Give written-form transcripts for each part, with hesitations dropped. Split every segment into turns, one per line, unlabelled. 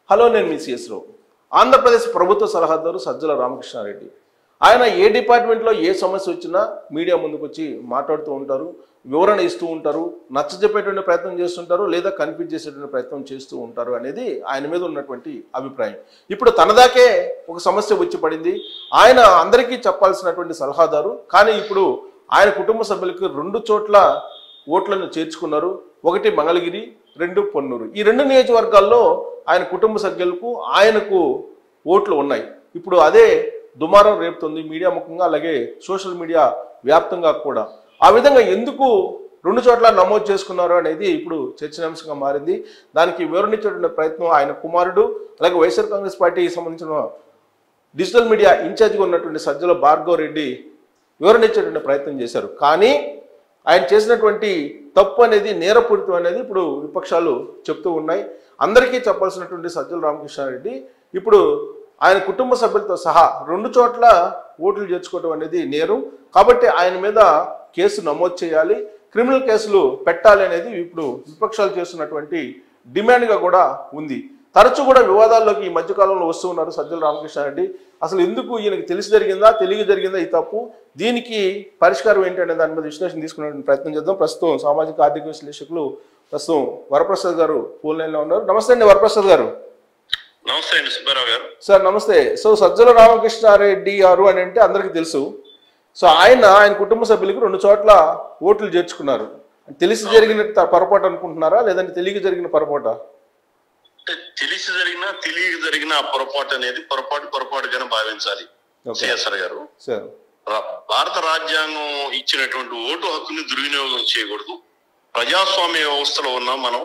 Hello, నేను మీ CS రావు. ఆంధ్రప్రదేశ్ ప్రభుత్వ సలహాదారు సజ్జల రామకృష్ణారెడ్డి. ఆయన ఏ డిపార్ట్మెంట్లో ఏ సమస్య వచ్చినా మీడియా ముందుకు వచ్చి మాట్లాడుతూ ఉంటారు, వివరణ ఇస్తూ ఉంటారు, నచ్చజెప్పేటువంటి ప్రయత్నం చేస్తుంటారు, లేదా కన్ఫ్యూజ్ చేసేటువంటి ప్రయత్నం చేస్తూ ఉంటారు అనేది ఆయన మీద ఉన్నటువంటి అభిప్రాయం. ఇప్పుడు తనదాకే ఒక సమస్య వచ్చి పడింది. ఆయన అందరికీ చెప్పాల్సినటువంటి సలహాదారు, కానీ ఇప్పుడు ఆయన కుటుంబ సభ్యులకు 2 చోట్ల ఓట్లను చేర్చుకున్నారు. ఒకటి మంగళగిరి, 2 పొన్నూరు. ఈ 2 నియోజకవర్గాల్లో ఆయన కుటుంబ సభ్యులకు ఆయనకు ఓట్లు ఉన్నాయి. ఇప్పుడు అదే దుమారం రేపుతుంది మీడియా ముఖంగా, అలాగే సోషల్ మీడియా వ్యాప్తంగా కూడా. ఆ విధంగా ఎందుకు 2 చోట్ల నమోదు చేసుకున్నారు అనేది ఇప్పుడు చర్చనీయాంశంగా మారింది. దానికి వివరణించేటువంటి ప్రయత్నం ఆయన కుమారుడు, అలాగే వైఎస్ఆర్ కాంగ్రెస్ పార్టీకి సంబంధించిన డిజిటల్ మీడియా ఇన్ఛార్జిగా ఉన్నటువంటి సజ్జల భార్గవ్ రెడ్డి వివరణించేటువంటి ప్రయత్నం చేశారు. కానీ ఆయన చేసినటువంటి తప్పు అనేది నేరపూరితం అనేది ఇప్పుడు విపక్షాలు చెప్తూ ఉన్నాయి. అందరికీ చెప్పాల్సినటువంటి సజ్జల రామకృష్ణారెడ్డి ఇప్పుడు ఆయన కుటుంబ సభ్యులతో సహా 2 చోట్ల ఓట్లు చేర్చుకోవడం అనేది నేరం. కాబట్టి ఆయన మీద కేసు నమోదు చేయాలి, క్రిమినల్ కేసులు పెట్టాలి అనేది ఇప్పుడు విపక్షాలు చేస్తున్నటువంటి డిమాండ్గా కూడా ఉంది. తరచూ కూడా వివాదాల్లోకి ఈ మధ్యకాలంలో వస్తూ ఉన్నారు సజ్జల రామకృష్ణారెడ్డి. అసలు ఎందుకు ఈయనకి తెలిసి జరిగిందా, తెలియ జరిగిందా ఈ తప్పు, దీనికి పరిష్కారం ఏంటి అనే దాని మీద విశ్లేషణ తీసుకునే ప్రయత్నం చేద్దాం. ప్రస్తుతం సామాజిక ఆర్థిక విశ్లేషకులు ప్రస్తుతం వరప్రసాద్ గారు ఫోన్ లైన్లో ఉన్నారు. నమస్తే అండి వరప్రసాద్ గారు.
నమస్తే అండి సుబ్బారావు గారు.
సార్ నమస్తే. సో సజ్జల రామకృష్ణారెడ్డి గారు అని అంటే అందరికీ తెలుసు. సో ఆయన కుటుంబ సభ్యులకు 2 చోట్ల ఓట్లు చేర్చుకున్నారు. తెలిసి జరిగిన పొరపాటు అనుకుంటున్నారా, లేదంటే తెలియక జరిగిన పొరపాట?
తెలిసి జరిగినా తెలియక జరిగిన ఆ పొరపాటు అనేది పొరపాటుగానే భావించాలి సిఎస్ఆర్ గారు. భారత రాజ్యాంగం ఇచ్చినటువంటి ఓటు హక్కుని దుర్వినియోగం చేయకూడదు. ప్రజాస్వామ్య వ్యవస్థలో ఉన్నాం మనం.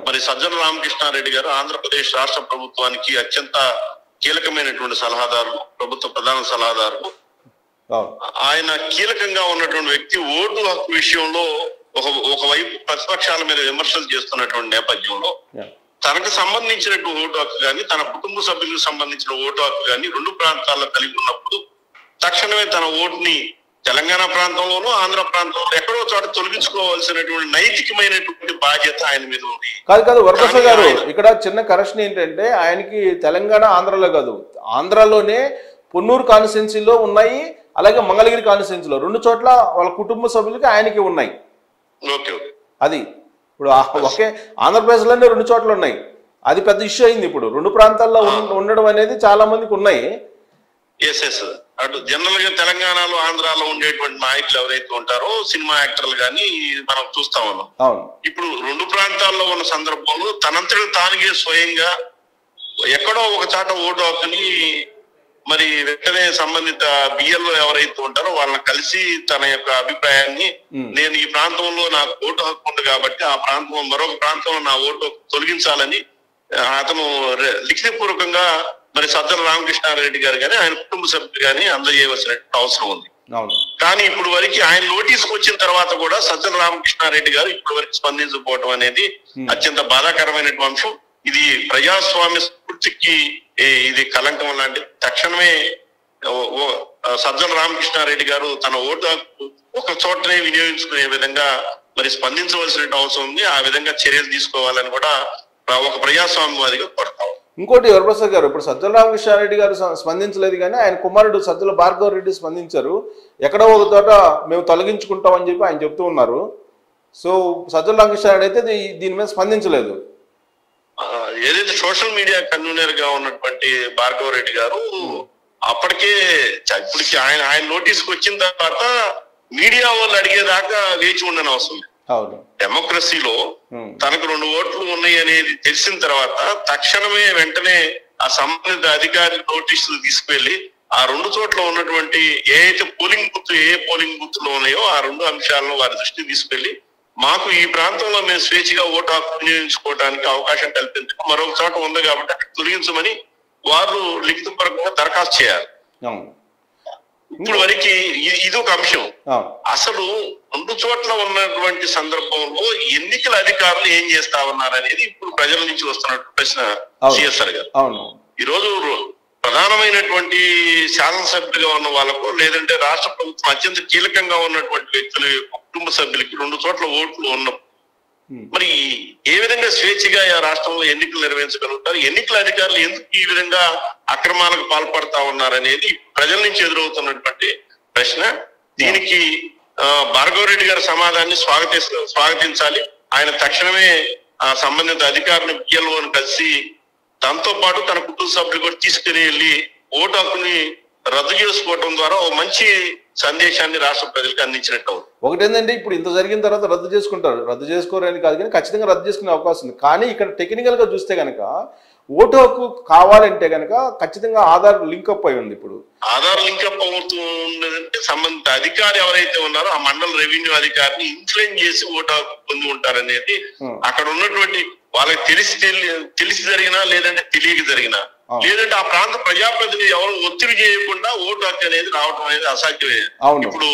మరి సజ్జల రామకృష్ణారెడ్డి గారు ఆంధ్రప్రదేశ్ రాష్ట్ర ప్రభుత్వానికి అత్యంత కీలకమైనటువంటి సలహాదారులు, ప్రభుత్వ ప్రధాన సలహాదారులు. ఆయన కీలకంగా ఉన్నటువంటి వ్యక్తి ఓటు హక్కు విషయంలో ఒకవైపు ప్రతిపక్షాల మీద విమర్శలు చేస్తున్నటువంటి నేపథ్యంలో తనకు సంబంధించినటువంటి ఓటు హక్కు కానీ, తన కుటుంబ సభ్యులకు సంబంధించిన ఓటు హక్కు కానీ 2 ప్రాంతాల్లో కలిగి ఉన్నప్పుడు తక్షణమే తన ఓటుని తెలంగాణ ప్రాంతంలోనూ ఆంధ్ర ప్రాంతంలో ఎక్కడో చోట తొలగించుకోవాల్సినటువంటి నైతికమైనటువంటి బాధ్యత ఆయన మీద ఉంది.
కాదు వరప్రసాద్ గారు, ఇక్కడ చిన్న కరెక్షన్ ఏంటంటే ఆయనకి తెలంగాణ ఆంధ్రలో కాదు, ఆంధ్రాలోనే పొన్నూరు కాన్స్టిట్యున్సీలో ఉన్నాయి, అలాగే మంగళగిరి కాన్స్టిట్యున్సీలో 2 చోట్ల వాళ్ళ కుటుంబ సభ్యులకి ఆయనకి ఉన్నాయి. అది ఇప్పుడు ఒకే ఆంధ్రప్రదేశ్లోనే 2 చోట్ల ఉన్నాయి. అది పెద్ద ఇష్యూ అయింది. ఇప్పుడు 2 ప్రాంతాల్లో ఉండడం అనేది చాలా మందికి ఉన్నాయి.
అటు జనరల్ గా తెలంగాణలో ఆంధ్రాలో ఉండేటువంటి నాయకులు ఎవరైతే ఉంటారో సినిమా యాక్టర్లు కానీ మనం చూస్తా ఉన్నాం. ఇప్పుడు 2 ప్రాంతాల్లో ఉన్న సందర్భంలో తనంతటి తానుగే స్వయంగా ఎక్కడో ఒక చాట ఓటు హక్కుని మరి వెంటనే సంబంధిత బిఎల్ఓ ఎవరైతే ఉంటారో వాళ్ళని కలిసి తన యొక్క అభిప్రాయాన్ని, నేను ఈ ప్రాంతంలో నాకు ఓటు హక్కు ఉంది కాబట్టి ఆ ప్రాంతంలో మరొక ప్రాంతంలో నా ఓటు తొలగించాలని అతను లిఖితపూర్వకంగా మరి సజ్జల రామకృష్ణారెడ్డి గారు కానీ ఆయన కుటుంబ సభ్యులు కానీ అందజేయవలసిన అవసరం ఉంది. కానీ ఇప్పుడు వరకు ఆయన నోటీసుకు వచ్చిన తర్వాత కూడా సజ్జల రామకృష్ణారెడ్డి గారు ఇప్పుడు వరకు స్పందించకపోవడం అనేది అత్యంత బాధాకరమైనటువంటి అంశం. ఇది ప్రజాస్వామ్య స్ఫూర్తికి ఇది కలంకం లాంటి. తక్షణమే సజ్జల రామకృష్ణారెడ్డి గారు తన ఓటు హక్కు ఒక చోటనే వినియోగించుకునే విధంగా మరి స్పందించవలసిన అవసరం ఉంది. ఆ విధంగా చర్యలు తీసుకోవాలని కూడా ఒక ప్రజాస్వామ్యవాదిగా కోరుతాం.
ఇంకోటి వరప్రసాద్ గారు, ఇప్పుడు సజ్జల రామకృష్ణారెడ్డి గారు స్పందించలేదు, కానీ ఆయన కుమారుడు సజ్జల భార్గవ్ రెడ్డి స్పందించారు. ఎక్కడో ఒక చోట మేము తొలగించుకుంటామని చెప్పి ఆయన చెప్తూ ఉన్నారు. సో సజ్జల రామకృష్ణారెడ్డి అయితే దీని మీద స్పందించలేదు.
ఏదైతే సోషల్ మీడియా కన్వీనర్ గా ఉన్నటువంటి భార్గవ్ రెడ్డి గారు అప్పటికే ఇప్పటికి ఆయన నోటీస్కి వచ్చిన తర్వాత మీడియా వాళ్ళు అడిగేదాకా వేచి ఉండని అవసరం లేదు. డెమోక్రసీలో తనకు 2 ఓట్లు ఉన్నాయి అనేది తెలిసిన తర్వాత తక్షణమే వెంటనే ఆ సంబంధిత అధికారి నోటీసులు తీసుకువెళ్లి ఆ 2 చోట్ల ఉన్నటువంటి ఏ పోలింగ్ బూత్ లో ఉన్నాయో ఆ 2 అంశాలను వారి దృష్టికి తీసుకెళ్లి మాకు ఈ ప్రాంతంలో మేము స్వేచ్ఛగా ఓటు హక్కు వినియోగించుకోవడానికి అవకాశం కల్పించడం మరొక చోట ఉంది కాబట్టి అక్కడ తొలగించమని వారు లిఖితపూర్వకంగా దరఖాస్తు చేయాలి. ఇప్పుడు వరకు ఇది ఒక అంశం. అసలు 2 చోట్ల ఉన్నటువంటి సందర్భంలో ఎన్నికల అధికారులు ఏం చేస్తా ఉన్నారు అనేది ఇప్పుడు ప్రజల నుంచి వస్తున్నటువంటి ప్రశ్న సిఎస్ఆర్ గారు. ఈరోజు ప్రధానమైనటువంటి శాసనసభ్యులుగా ఉన్న వాళ్ళకు, లేదంటే రాష్ట్ర ప్రభుత్వం అత్యంత కీలకంగా ఉన్నటువంటి వ్యక్తుల కుటుంబ సభ్యులకి 2 చోట్ల ఓట్లు ఉన్న మరి ఏ విధంగా స్వేచ్ఛగా రాష్ట్రంలో ఎన్నికలు నిర్వహించగలుగుతారు? ఎన్నికల అధికారులు ఎందుకు ఈ విధంగా అక్రమాలకు పాల్పడతా ఉన్నారనేది ప్రజల నుంచి ఎదురవుతున్నటువంటి ప్రశ్న. దీనికి భార్గవరెడ్డి గారి సమాధానాన్ని స్వాగతించాలి. ఆయన తక్షణమే సంబంధిత అధికారులను పిఎల్ఓను కలిసి దాంతో పాటు తన కుటుంబ సభ్యులు కూడా తీసుకుని వెళ్ళి ఓటు హక్కుని రద్దు చేసుకోవడం ద్వారా ఓ మంచి సందేశాన్ని రాష్ట్ర ప్రజలకు అందించినట్టు.
ఒకటేందంటే ఇప్పుడు ఇంత జరిగిన తర్వాత రద్దు చేసుకుంటారు, రద్దు చేసుకోరని కాదు కానీ ఖచ్చితంగా రద్దు చేసుకునే అవకాశం ఉంది. కానీ ఇక్కడ టెక్నికల్ గా చూస్తే కనుక ఓటు హక్కు కావాలంటే కనుక ఖచ్చితంగా ఆధార్ లింక్అప్ అయి ఉంది. ఇప్పుడు
ఆధార్ లింక్అప్ అవుతుందంటే సంబంధిత అధికారి ఎవరైతే ఉన్నారో ఆ మండల రెవెన్యూ అధికారిని ఇన్ఫ్లుయెన్స్ చేసి ఓటు హక్కు పొంది ఉంటారనేది అక్కడ ఉన్నటువంటి వాళ్ళకి తెలిసి జరిగినా లేదంటే తెలియక జరిగినా లేదంటే ఆ ప్రాంత ప్రజాప్రతినిధి ఎవరు ఒత్తిడి చేయకుండా ఓటు హక్కు అనేది రావడం అనేది అసాధ్యమే. ఇప్పుడు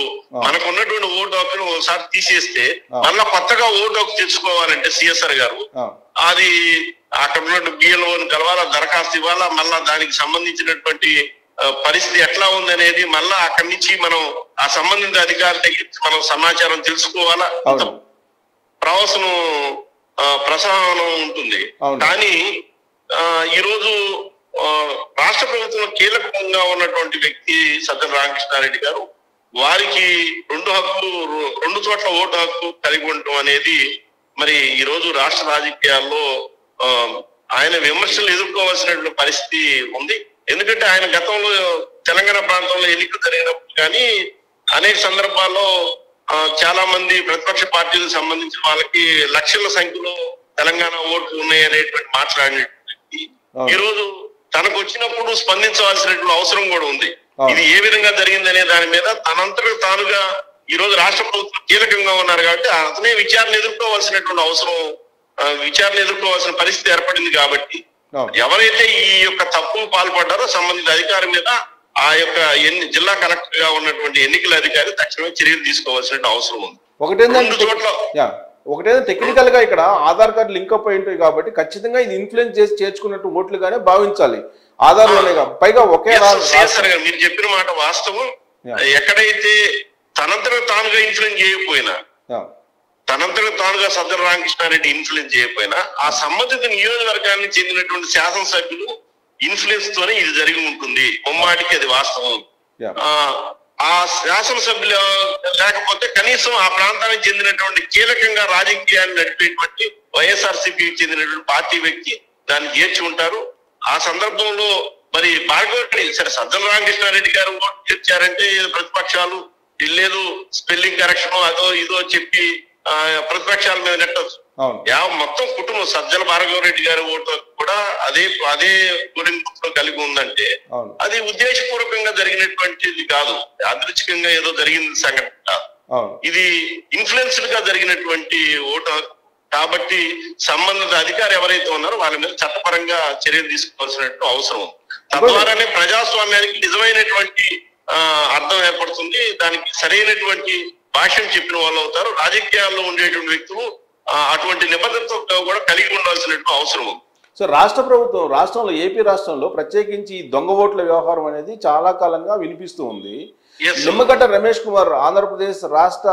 మనకు ఉన్నటువంటి ఓటు హక్కును ఒకసారి తీసేస్తే మళ్ళా కొత్తగా ఓటు హక్కు తెచ్చుకోవాలంటే సిఎస్ఆర్ గారు అది అక్కడ ఉన్నటువంటి బిఎల్ఓని కలవాలా, దరఖాస్తు ఇవ్వాలా, మళ్ళా దానికి సంబంధించినటువంటి పరిస్థితి ఎట్లా ఉంది అనేది మళ్ళా అక్కడి నుంచి మనం ఆ సంబంధిత అధికారి దగ్గర మనం సమాచారం తెలుసుకోవాలా. ప్రసారం ఉంటుంది. కానీ ఈరోజు రాష్ట్ర ప్రభుత్వం కీలకంగా ఉన్నటువంటి వ్యక్తి సజ్జల రామకృష్ణారెడ్డి గారు వారికి రెండు చోట్ల ఓటు హక్కు కలిగి ఉండటం అనేది మరి ఈ రోజు రాష్ట్ర రాజకీయాల్లో ఆయన విమర్శలు ఎదుర్కోవాల్సినటువంటి పరిస్థితి ఉంది. ఎందుకంటే ఆయన గతంలో తెలంగాణ ప్రాంతంలో ఎన్నికలు జరిగినప్పుడు కానీ అనేక సందర్భాల్లో చాలా మంది ప్రతిపక్ష పార్టీలకు సంబంధించిన వాళ్ళకి లక్షల సంఖ్యలో తెలంగాణ ఓట్లు ఉన్నాయి అనేటువంటి మాట్లాడినటువంటి ఈ రోజు తనకు వచ్చినప్పుడు స్పందించవలసినటువంటి అవసరం కూడా ఉంది. ఇది ఏ విధంగా జరిగిందనే దాని మీద తనంతట తానుగా ఈ రోజు రాష్ట్ర ప్రభుత్వం కీలకంగా ఉన్నారు కాబట్టి అతనే విచారణ ఎదుర్కోవాల్సిన పరిస్థితి ఏర్పడింది. కాబట్టి ఎవరైతే ఈ యొక్క తప్పు పాల్పడ్డారో సంబంధిత అధికారి మీద ఆ యొక్క జిల్లా కలెక్టర్ గా ఉన్నటువంటి ఎన్నికల అధికారి తక్షణమే చర్యలు తీసుకోవాల్సిన అవసరం ఉంది.
ఒకటే టెక్నికల్ గా ఇక్కడ ఆధార్ కార్డు లింక్ అప్ అయి ఉంటాయి కాబట్టి ఖచ్చితంగా ఇది ఇన్ఫ్లుయెన్స్ చేసి చేర్చుకున్నట్టు ఓట్లుగానే భావించాలి. ఆధార్లోనే పైగా ఒకే
మీరు చెప్పిన మాట వాస్తవం. ఎక్కడైతే తనంతట తానుగా ఇన్ఫ్లుయెన్స్ చేయకపోయినా, తనంతట తానుగా సజ్జల రామకృష్ణారెడ్డి ఇన్ఫ్లుయెన్స్ చేయకపోయినా ఆ సంబంధిత నియోజకవర్గానికి చెందినటువంటి శాసనసభ్యులు ఇన్ఫ్లుయెన్స్ తోనే ఇది జరిగి ఉంటుంది. ముమ్మాటికి అది వాస్తవం. ఆ శాసనసభ్యులు లేకపోతే కనీసం ఆ ప్రాంతానికి చెందినటువంటి కీలకంగా రాజకీయాన్ని నడిపేటువంటి వైఎస్ఆర్సీపీకి చెందినటువంటి పార్టీ వ్యక్తి దాన్ని చేర్చి ఉంటారు. ఆ సందర్భంలో మరి భార్గవరెడ్డి సరే సజ్జల రామకృష్ణారెడ్డి గారు ఓటు చేర్చారంటే ప్రతిపక్షాలు లేదు స్పెల్లింగ్ కరెక్షన్ అదో ఇదో చెప్పి ప్రతిపక్షాల మీద నెట్టచ్చు. మొత్తం కుటుంబం సజ్జల భార్గవరెడ్డి గారి ఓటు కూడా అదే గురింపు కలిగి ఉందంటే అది ఉద్దేశపూర్వకంగా జరిగినటువంటిది కాదు, యాదృచ్ఛికంగా ఏదో జరిగింది సంఘటన కాదు. ఇది ఇన్ఫ్లుయెన్స్డ్ గా జరిగినటువంటి ఓటు. కాబట్టి సంబంధిత అధికారి ఎవరైతే ఉన్నారో వాళ్ళ మీద చట్టపరంగా చర్యలు తీసుకోవాల్సిన అవసరం ఉంది. తద్వారానే ప్రజాస్వామ్యానికి నిజమైనటువంటి అర్థం ఏర్పడుతుంది. దానికి సరైనటువంటి భాష్యం చెప్పిన వాళ్ళు అవుతారు. రాజకీయాల్లో ఉండేటువంటి వ్యక్తులు అటువంటి నిబద్ధతతో కూడా కలిగి ఉండాల్సినటువంటి అవసరం ఉంది.
సో రాష్ట్ర ప్రభుత్వం రాష్ట్రంలో ఏపీ రాష్ట్రంలో ప్రత్యేకించి దొంగ ఓట్ల వ్యవహారం అనేది చాలా కాలంగా వినిపిస్తూ ఉంది. నిమ్మగడ్డ రమేష్ కుమార్ ఆంధ్రప్రదేశ్ రాష్ట్ర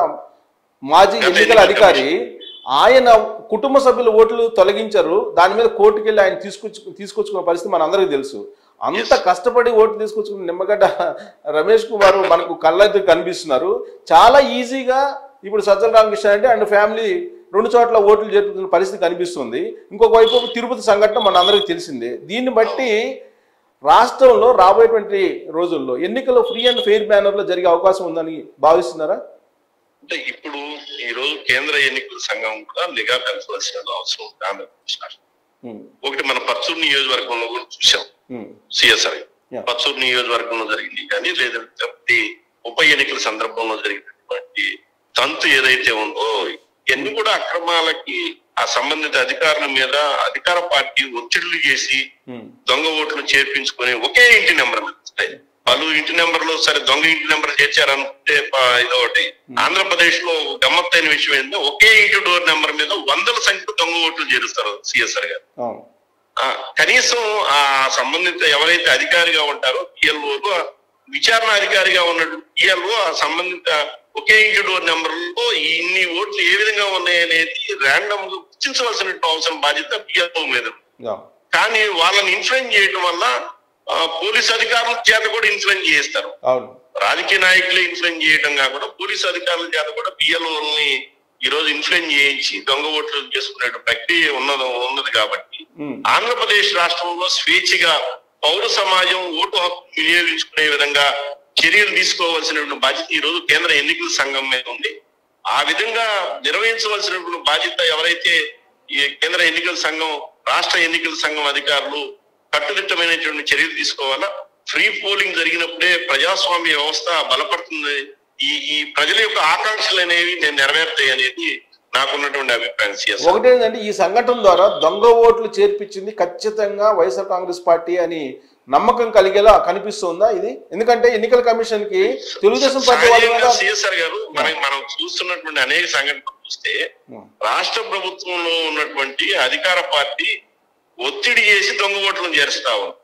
మాజీ ఎన్నికల అధికారి ఆయన కుటుంబ సభ్యుల ఓట్లు తొలగించారు. దాని మీద కోర్టుకు వెళ్ళి ఆయన తీసుకొచ్చుకున్న పరిస్థితి మన అందరికీ తెలుసు. అంత కష్టపడి ఓట్లు తీసుకొచ్చుకున్న నిమ్మగడ్డ రమేష్ కుమార్ మనకు కళ్ళెదురు కనిపిస్తున్నారు. చాలా ఈజీగా ఇప్పుడు సజ్జల రామకృష్ణారెడ్డి అండ్ ఫ్యామిలీ రెండు చోట్ల ఓట్లు జరుపుతున్న పరిస్థితి కనిపిస్తుంది. ఇంకొక వైపు తిరుపతి సంఘటన మన అందరికీ తెలిసిందే. దీన్ని బట్టి రాష్ట్రంలో రాబోయేటువంటి రోజుల్లో ఎన్నికలు ఫ్రీ అండ్ ఫెయిర్ మేనర్ లో జరిగే అవకాశం ఉందని భావిస్తున్నారా?
అంటే ఇప్పుడు ఈ రోజు కేంద్ర ఎన్నికల సంఘం కూడా నిఘా పెంచవలసిన అవసరం ఉంది ఆంధ్రప్రదేశ్ రాష్ట్రం. ఒకటి మన పర్చూరు నియోజకవర్గంలో కూడా చూసాం. సిఎస్ఆర్ పర్చూరు నియోజకవర్గంలో జరిగింది కానీ లేదంటే ఉప ఎన్నికల సందర్భంలో జరిగినటువంటి తంతు ఏదైతే ఉందో ఇవన్నీ కూడా అక్రమాలకి ఆ సంబంధిత అధికారుల మీద అధికార పార్టీ ఒత్తిళ్లు చేసి దొంగ ఓట్లు చేర్పించుకొని ఒకే ఇంటి నెంబర్ వస్తాయి. వాళ్ళు ఇంటి నెంబర్లో సరే దొంగ ఇంటి నెంబర్ చేర్చారనుకుంటే ఇదొకటి. ఆంధ్రప్రదేశ్ లో గమ్మత్తైన విషయం ఏంటంటే ఒకే ఇంటి డోర్ నెంబర్ మీద వందల సంఖ్యలో దొంగ ఓట్లు చేరుస్తారు సిఎస్ఆర్ గారు. కనీసం ఆ సంబంధిత ఎవరైతే అధికారిగా ఉంటారో పిఎల్ఓలు విచారణ అధికారిగా ఉన్నటువంటి పిఎల్ఓ ఆ సంబంధిత ఒకే ఇంటి డోర్ నెంబర్లో ఇన్ని ఓట్లు ఏ విధంగా ఉన్నాయనేది ర్యాండమ్ గా గుర్తించవలసిన అవసరం బాధ్యత బిఎల్ఓ మీద. కానీ వాళ్ళని ఇన్ఫ్లుయెన్స్ చేయడం వల్ల పోలీస్ అధికారుల చేత కూడా ఇన్ఫ్లుయెన్స్ చేస్తారు. రాజకీయ నాయకులే ఇన్ఫ్లుయెన్స్ చేయడం కాకుండా పోలీసు అధికారుల చేత కూడా బిఎల్ఓని ఈ రోజు ఇన్ఫ్లుయెన్స్ చేయించి దొంగ ఓట్లు చేసుకునే ప్రక్రియ ఉన్నది కాబట్టి ఆంధ్రప్రదేశ్ రాష్ట్రంలో స్వేచ్ఛగా పౌర సమాజం ఓటు హక్కు వినియోగించుకునే విధంగా చర్యలు తీసుకోవాల్సినటువంటి బాధ్యత ఈ రోజు కేంద్ర ఎన్నికల సంఘం మీద ఉంది. ఆ విధంగా నిర్వహించవలసినటువంటి బాధ్యత ఎవరైతే ఈ కేంద్ర ఎన్నికల సంఘం, రాష్ట్ర ఎన్నికల సంఘం అధికారులు కట్టుదిట్టమైనటువంటి చర్యలు తీసుకోవాలా. ఫ్రీ పోలింగ్ జరిగినప్పుడే ప్రజాస్వామ్య వ్యవస్థ బలపడుతుంది. ఈ ప్రజల యొక్క ఆకాంక్షలు అనేవి నేను నెరవేరుతాయి అనేది నాకున్నటువంటి అభిప్రాయం.
ఒకటేంటంటే ఈ సంఘటన ద్వారా దొంగ ఓట్లు చేర్పించింది ఖచ్చితంగా వైఎస్ఆర్ కాంగ్రెస్ పార్టీ అని నమ్మకం కలిగేలా కనిపిస్తుందా ఇది? ఎందుకంటే ఎన్నికల కమిషన్ కి తెలుగుదేశం పార్టీ
సిఎస్ఆర్ గారు మనం చూస్తున్నటువంటి అనేక సంఘటనలు చూస్తే రాష్ట్ర ప్రభుత్వంలో ఉన్నటువంటి అధికార పార్టీ ఒత్తిడి చేసి దొంగ ఓట్లను చేరుస్తా ఉంది.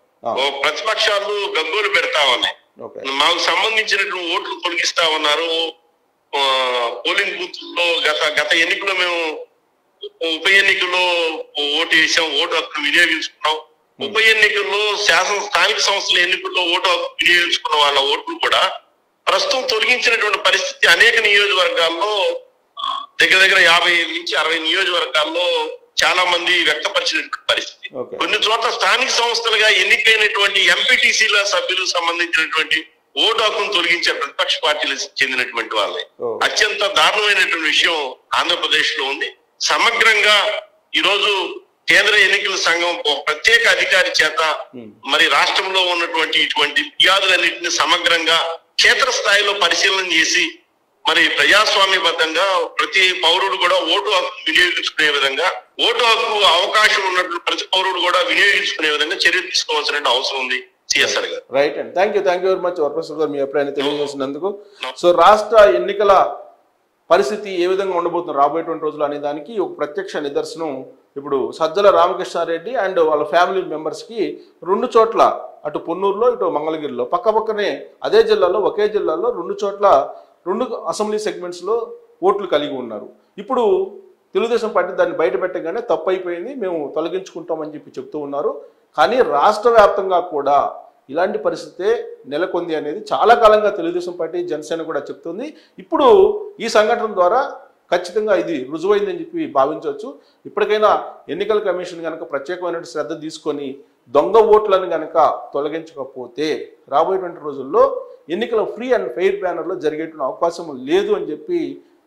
ప్రతిపక్షాలు గగ్గోలు పెడతా ఉన్నాయి. మాకు సంబంధించినటువంటి ఓట్లు తొలగిస్తా ఉన్నారు. పోలింగ్ బూత్ లో గత ఎన్నికల్లో మేము ఉప ఎన్నికల్లో ఓటు వేసాం, ఓటు హక్కు వినియోగించుకున్నాం. ఉప ఎన్నికల్లో స్థానిక సంస్థల ఎన్నికల్లో ఓటు హక్కు వినియోగించుకున్న వాళ్ళ ఓట్లు కూడా ప్రస్తుతం తొలగించినటువంటి పరిస్థితి అనేక నియోజకవర్గాల్లో దగ్గర 50 నుంచి 60 నియోజకవర్గాల్లో చాలా మంది వ్యక్తపరిచినటువంటి పరిస్థితి. కొన్ని చోట్ల స్థానిక సంస్థలుగా ఎన్నికైనటువంటి ఎంపీటీసీల సభ్యులకు సంబంధించినటువంటి ఓటు హక్కును తొలగించే ప్రతిపక్ష పార్టీలకు చెందినటువంటి వాళ్ళే. అత్యంత దారుణమైనటువంటి విషయం ఆంధ్రప్రదేశ్ లో ఉంది. సమగ్రంగా ఈ రోజు కేంద్ర ఎన్నికల సంఘం ఒక ప్రత్యేక అధికారి చేత మరి రాష్ట్రంలో ఉన్నటువంటి ఇటువంటి ఫిర్యాదులన్నింటినీ సమగ్రంగా క్షేత్రస్థాయిలో పరిశీలన చేసి మరి ప్రజాస్వామ్యబద్ధంగా ప్రతి పౌరుడు కూడా ఓటు హక్కు వినియోగించుకునే విధంగా, ఓటు హక్కు అవకాశం ఉన్నట్లు ప్రతి పౌరుడు కూడా వినియోగించుకునే విధంగా చర్యలు తీసుకోవాల్సిన అవసరం ఉంది. సిఎస్ఆర్ గారు.
రైట్ అండి, thank you very much Varaprasad గారు మీ అభిప్రాయాన్ని తెలియజేసినందుకు. సో రాష్ట్ర ఎన్నికల పరిస్థితి ఏ విధంగా ఉండబోతుంది రాబోయేటువంటి రోజులు అనే దానికి ఒక ప్రత్యక్ష నిదర్శనం ఇప్పుడు సజ్జల రామకృష్ణారెడ్డి అండ్ వాళ్ళ ఫ్యామిలీ మెంబర్స్కి 2 చోట్ల, అటు పొన్నూరులో ఇటు మంగళగిరిలో పక్కపక్కనే అదే జిల్లాలో ఒకే జిల్లాలో 2 చోట్ల 2 అసెంబ్లీ సెగ్మెంట్స్లో ఓట్లు కలిగి ఉన్నారు. ఇప్పుడు తెలుగుదేశం పార్టీ దాన్ని బయట పెట్టగానే తప్పు అయిపోయింది, మేము తొలగించుకుంటామని చెప్పి చెప్తూ ఉన్నారు. కానీ రాష్ట్ర వ్యాప్తంగా కూడా ఇలాంటి పరిస్థితే నెలకొంది అనేది చాలా కాలంగా తెలుగుదేశం పార్టీ, జనసేన కూడా చెప్తుంది. ఇప్పుడు ఈ సంఘటన ద్వారా ఖచ్చితంగా ఇది రుజువైందని చెప్పి భావించవచ్చు. ఇప్పటికైనా ఎన్నికల కమిషన్ కనుక ప్రత్యేకమైన శ్రద్ధ తీసుకొని దొంగ ఓట్లను కనుక తొలగించకపోతే రాబోయేటువంటి రోజుల్లో ఎన్నికల ఫ్రీ అండ్ ఫెయిర్ బ్యానర్లో జరిగేటువంటి అవకాశం లేదు అని చెప్పి